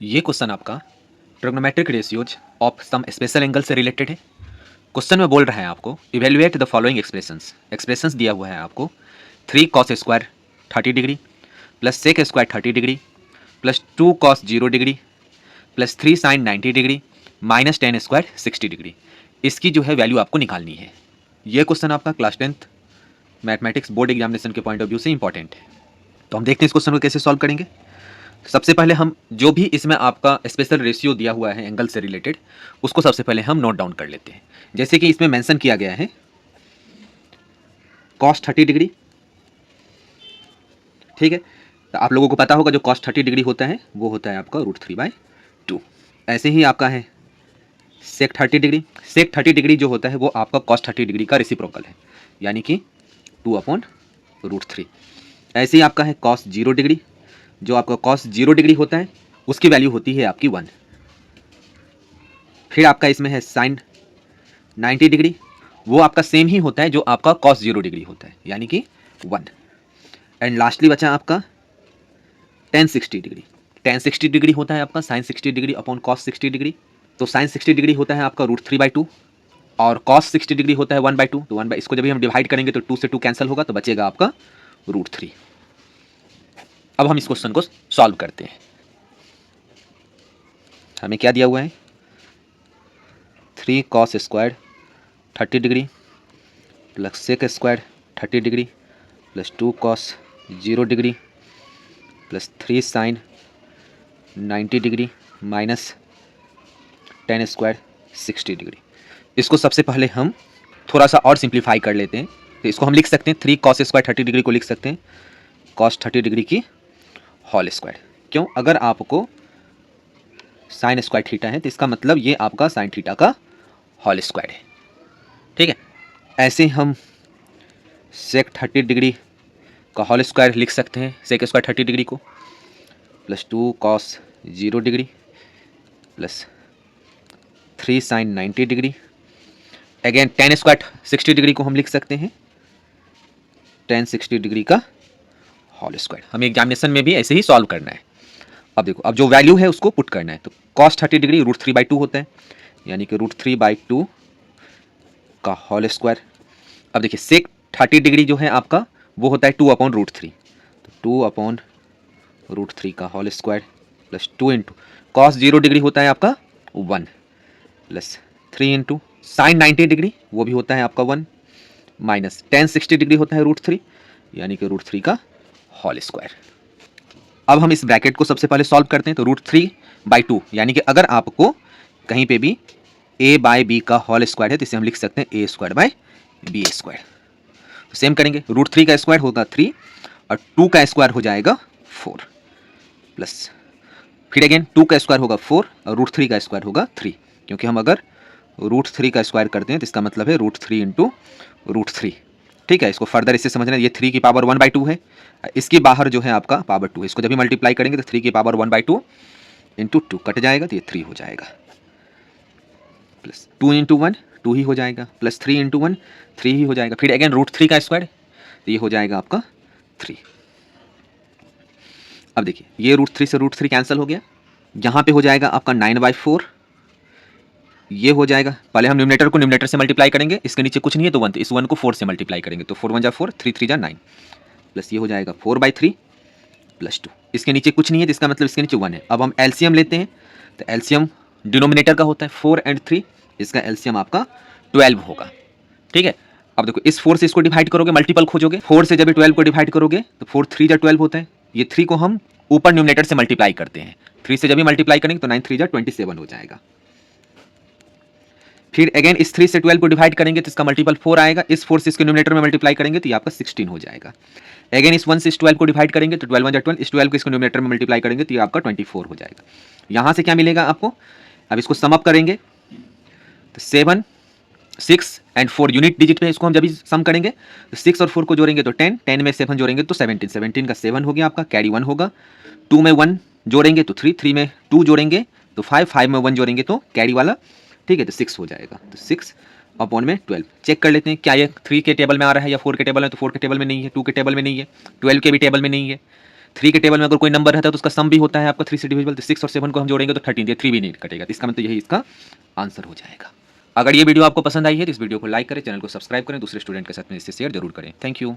ये क्वेश्चन आपका trigonometric ratios of some special angle से रिलेटेड है। क्वेश्चन में बोल रहा है आपको evaluate the following expressions. Expressions दिया हुआ है आपको 3 cos² 30 degree plus sec² 30 degree plus 2 cos 0 degree plus 3 sin 90 degree minus 10² 60 degree. इसकी जो है वैल्यू आपको निकालनी है। ये क्वेश्चन आपका class 10th mathematics board examination के पॉइंट ऑफ व्यू से इंपॉर्टेंट है। तो हम देखते हैं इस क्वेश्चन को कैसे सॉल्व करेंगे। सबसे पहले हम जो भी इसमें आपका स्पेशल रेशियो दिया हुआ है एंगल से रिलेटेड उसको सबसे पहले हम नोट डाउन कर लेते हैं। जैसे कि इसमें मेंशन किया गया है cos 30 डिग्री, ठीक है। तो आप लोगों को पता होगा जो cos 30 डिग्री होता है वो होता है आपका √3/2। ऐसे ही आपका है sec 30 डिग्री। sec 30 डिग्री जो होता है वो आपका cos 30 डिग्री का रेसिप्रोकल है, यानी कि 2/√3। ऐसे ही आपका है cos 0 डिग्री, जो आपका cos 0 डिग्री होता है उसकी वैल्यू होती है आपकी 1। फिर आपका इसमें है sin 90 डिग्री, वो आपका सेम ही होता है जो आपका cos 0 डिग्री होता है, यानी कि 1। एंड लास्टली बचा आपका tan 60 डिग्री। tan 60 डिग्री होता है आपका sin 60 degree upon cos 60 degree. तो sin 60 डिग्री होता है आपका √3/2 और cos 60 डिग्री होता है 1/2। तो 1 इसको जब भी हम डिवाइड करेंगे तो 2 से 2 कैंसिल होगा, तो बचेगा आपका √3। अब हम इस क्वेश्चन को सॉल्व करते हैं। हमें क्या दिया हुआ है 3 cos² 30 degree plus sec² 30 degree plus 2 cos 0 degree plus 3 sin 90 degree minus 10² 60 degree. इसको सबसे पहले हम थोड़ा सा और सिंप्लीफाई कर लेते हैं। तो इसको हम लिख सकते हैं 3 cos² 30 डिग्री को लिख सकते हैं cos 30 डिग्री की होल स्क्वायर। क्यों? अगर आपको sin² थीटा है तो इसका मतलब ये आपका sin थीटा का होल स्क्वायर है, ठीक है। ऐसे हम sec 30 डिग्री का होल स्क्वायर लिख सकते हैं sec² 30 डिग्री को plus 2 cos 0 degree plus 3 sin 90 degree. Again tan² 60 degree को हम लिख सकते हैं tan 60 डिग्री का होल स्क्वायर। हमें एग्जामिनेशन में भी ऐसे ही सॉल्व करना है। अब देखो, अब जो वैल्यू है उसको पुट करना है। तो cos 30 डिग्री √3/2 होता है, यानी कि √3/2 का होल स्क्वायर। अब देखिए sec 30 डिग्री जो है आपका वो होता है 2/√3। तो 2/√3 का whole square plus 2 into cos 0 degree होता है आपका 1 प्लस 3 इंटू sin 90 डिग्री वो भी होता है आपका 1 माइनस tan 60 डिग्री होता है √3, यानी कि √3 का होल स्क्वायर। अब हम इस ब्रैकेट को सबसे पहले सॉल्व करते हैं। तो √3/2 यानी कि अगर आपको कहीं पे भी a/b का होल स्क्वायर है तो इसे हम लिख सकते हैं a²/b²। तो सेम करेंगे, √3 का स्क्वायर होगा 3 और 2 का स्क्वायर हो जाएगा 4 प्लस फिर अगेन 2 का स्क्वायर होगा 4 और √3 का स्क्वायर होगा 3, क्योंकि हम अगर √3 का स्क्वायर करते हैं तो इसका मतलब है √3 इंटू √3, ठीक है। इसको फर्दर इससे समझना है, ये 3 की पावर 1/2 है, इसकी बाहर जो है आपका पावर 2 है। इसको जब भी मल्टीप्लाई करेंगे तो 3 की पावर 1/2 इंटू 2 कट जाएगा तो ये 3 हो जाएगा प्लस 2 इंटू 1 2 ही हो जाएगा प्लस 3 इंटू 1 3 ही हो जाएगा। फिर अगेन √3 का स्क्वायर तो ये हो जाएगा आपका 3। अब देखिए ये √3 से √3 कैंसिल हो गया, यहाँ पे हो जाएगा आपका 9/4। ये हो जाएगा, पहले हम न्यूमरेटर को न्यूमरेटर से मल्टीप्लाई करेंगे, इसके नीचे कुछ नहीं है तो 1, इस 1 को 4 से मल्टीप्लाई करेंगे तो 4 1 जा 4 3 3 जा 9 प्लस ये हो जाएगा 4/3 प्लस 2। इसके नीचे कुछ नहीं है तो इसका मतलब इसके नीचे 1 है। अब हम एलसीएम लेते हैं, तो एलसीएम डिनोमिनेटर का होता है 4 और 3, इसका एलसीएम आपका 12 होगा, ठीक है। अब देखो इस 4 से इसको डिवाइड करोगे, मल्टीपल खोजोगे, 4 से जब 12 को डिवाइड करोगे तो 4 3 जा 12 होता है। ये 3 को हम ऊपर न्यूमरेटर से मल्टीप्लाई करते हैं, 3 से जब भी मल्टीप्लाई करेंगे तो 9 3 जा 27 हो जाएगा। फिर अगेन इस 3 से 12 को डिवाइड करेंगे तो इसका मल्टीपल 4 आएगा, इस 4 से इसके न्यूमरेटर में मल्टीप्लाई करेंगे तो ये आपका 16 हो जाएगा। अगेन इस 1 से इस 12 को डिवाइड करेंगे तो 12 1 जा 12, इस 12 को इसके न्यूमरेटर में मल्टीप्लाई करेंगे तो ये आपका 24 हो जाएगा। यहाँ से क्या मिलेगा आपको, अब इसको सम अप करेंगे तो 7 6 एंड 4 यूनिट डिजिट पे इसको हम जब भी सम करेंगे तो 6 और 4 को जोड़ेंगे तो 10 10 में 7 जोड़ेंगे तो 17 17 का 7 हो गया आपका, कैरी 1 होगा। 2 में 1 जोड़ेंगे तो 3 3 में 2 जोड़ेंगे तो 5 5 में 1 जोड़ेंगे तो कैरी वाला, ठीक है, तो 6 हो जाएगा। तो 6 अपॉन में 12 चेक कर लेते हैं क्या ये 3 के टेबल में आ रहा है या 4 के टेबल में। तो 4 के टेबल में नहीं है, 2 के टेबल में नहीं है, 12 के भी टेबल में नहीं है। 3 के टेबल में अगर कोई नंबर रहता है तो उसका सम भी होता है आपका 3 से डिविजिबल, तो 6 और 7 को हम जोड़ेंगे तो 13, ये 3 भी नहीं कटेगा, तो इसका मतलब यही इसका आंसर हो जाएगा। अगर ये वीडियो आपको पसंद आई है तो इस वीडियो को लाइक करें, चैनल को सब्सक्राइब करें, दूसरे स्टूडेंट के साथ में इसे शेयर जरूर करें। Thank you.